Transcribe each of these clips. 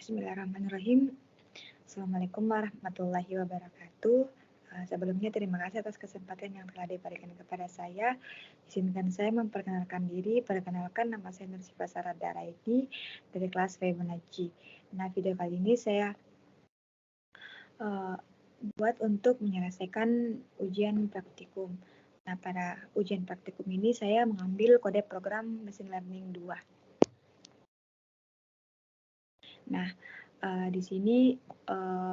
Bismillahirrahmanirrahim. Assalamualaikum warahmatullahi wabarakatuh. Sebelumnya terima kasih atas kesempatan yang telah diberikan kepada saya. Izinkan saya memperkenalkan diri. Perkenalkan, nama saya Nur Syifa Saradara ini dari kelas Fibonacci. Nah, video kali ini saya buat untuk menyelesaikan ujian praktikum. Nah, pada ujian praktikum ini saya mengambil kode program Machine Learning 2. Nah, di sini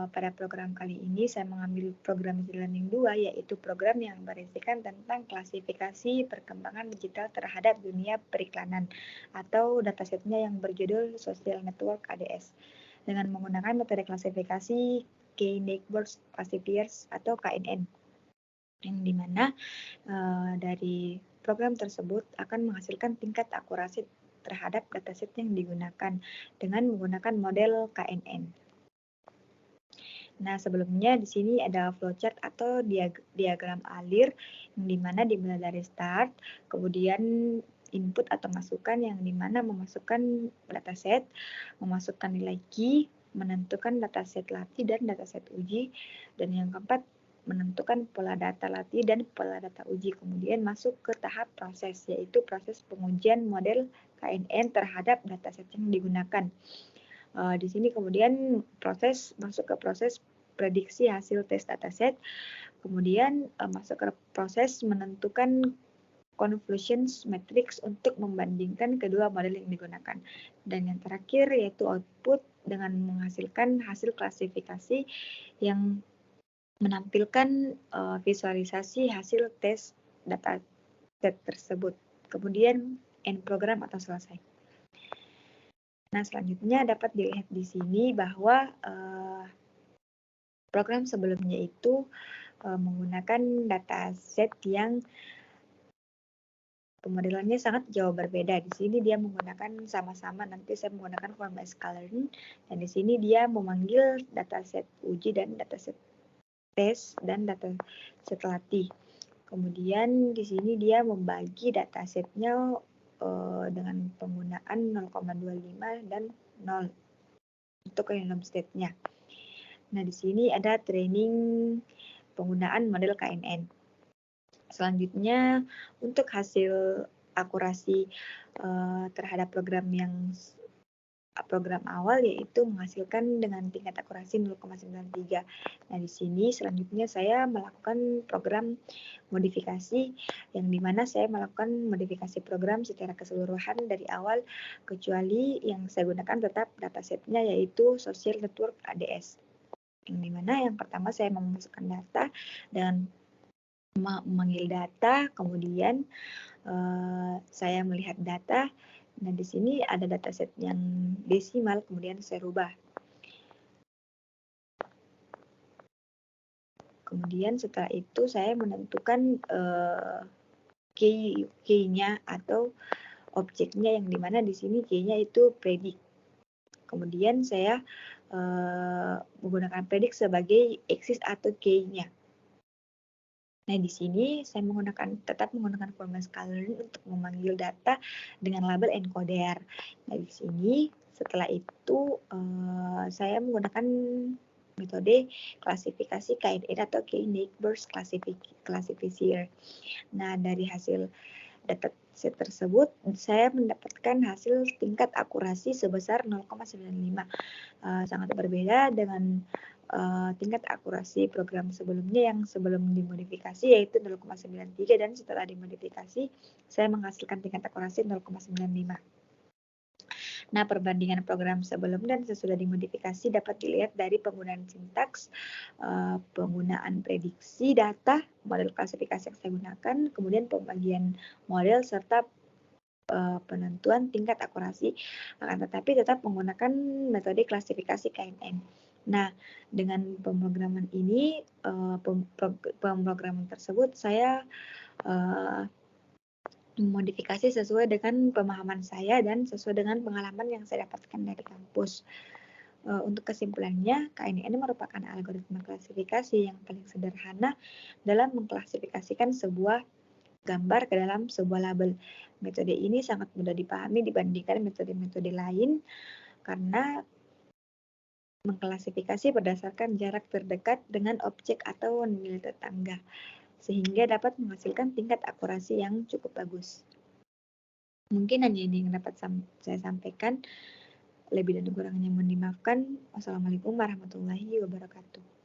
pada program kali ini saya mengambil program Machine Learning 2, yaitu program yang berisikan tentang klasifikasi perkembangan digital terhadap dunia periklanan atau datasetnya yang berjudul Social Network ADS dengan menggunakan metode klasifikasi K-Neighbors Classifiers atau KNN, yang dimana dari program tersebut akan menghasilkan tingkat akurasi terhadap dataset yang digunakan dengan menggunakan model KNN. Nah, sebelumnya di sini ada flowchart atau diagram alir yang dimana dimulai dari start, kemudian input atau masukan yang dimana memasukkan dataset, memasukkan nilai key, menentukan dataset latih dan dataset uji, dan yang keempat menentukan pola data latih dan pola data uji, kemudian masuk ke tahap proses, yaitu proses pengujian model KNN terhadap dataset yang digunakan. Di sini kemudian masuk ke proses prediksi hasil tes dataset, kemudian masuk ke proses menentukan convolution matrix untuk membandingkan kedua model yang digunakan, dan yang terakhir yaitu output dengan menghasilkan hasil klasifikasi yang menampilkan visualisasi hasil tes dataset tersebut, kemudian end program atau selesai. Nah, selanjutnya dapat dilihat di sini bahwa program sebelumnya itu menggunakan dataset yang pemodelannya sangat jauh berbeda. Di sini dia menggunakan sama-sama, nanti saya menggunakan format scalarin, dan di sini dia memanggil dataset uji dan dataset tes dan dataset latih. Kemudian di sini dia membagi datasetnya dengan penggunaan 0,25 dan 0 untuk random state-nya. Nah, di sini ada training penggunaan model KNN. Selanjutnya, untuk hasil akurasi terhadap program awal, yaitu menghasilkan dengan tingkat akurasi 0,93. Nah, di sini selanjutnya saya melakukan program modifikasi, yang dimana saya melakukan modifikasi program secara keseluruhan dari awal, kecuali yang saya gunakan tetap datasetnya yaitu Social Network ADS. Yang dimana yang pertama saya memasukkan data dan memanggil data, kemudian saya melihat data. Nah, di sini ada dataset yang desimal, kemudian saya rubah. Kemudian setelah itu saya menentukan key-nya atau objeknya, yang dimana di sini key-nya itu predict. Kemudian saya menggunakan predict sebagai axis atau key-nya. Nah, di sini saya tetap menggunakan format scalarin untuk memanggil data dengan label encoder. Nah, di sini setelah itu saya menggunakan metode klasifikasi KNN atau K-Neighbors Classifier. Nah, dari hasil dataset tersebut saya mendapatkan hasil tingkat akurasi sebesar 0,95. Sangat berbeda dengan tingkat akurasi program sebelumnya yang sebelum dimodifikasi yaitu 0,93, dan setelah dimodifikasi saya menghasilkan tingkat akurasi 0,95. Nah, perbandingan program sebelum dan sesudah dimodifikasi dapat dilihat dari penggunaan sintaks, penggunaan prediksi data, model klasifikasi yang saya gunakan, kemudian pembagian model serta penentuan tingkat akurasi, akan tetapi tetap menggunakan metode klasifikasi KNN. Nah, dengan pemrograman ini, pemrograman tersebut saya memodifikasi sesuai dengan pemahaman saya dan sesuai dengan pengalaman yang saya dapatkan dari kampus. Untuk kesimpulannya, KNN merupakan algoritma klasifikasi yang paling sederhana dalam mengklasifikasikan sebuah gambar ke dalam sebuah label. Metode ini sangat mudah dipahami dibandingkan metode-metode lain karena mengklasifikasi berdasarkan jarak terdekat dengan objek atau nilai tetangga, sehingga dapat menghasilkan tingkat akurasi yang cukup bagus. Mungkin hanya ini yang dapat saya sampaikan. Lebih dan kurangnya mohon dimaafkan. Wassalamualaikum warahmatullahi wabarakatuh.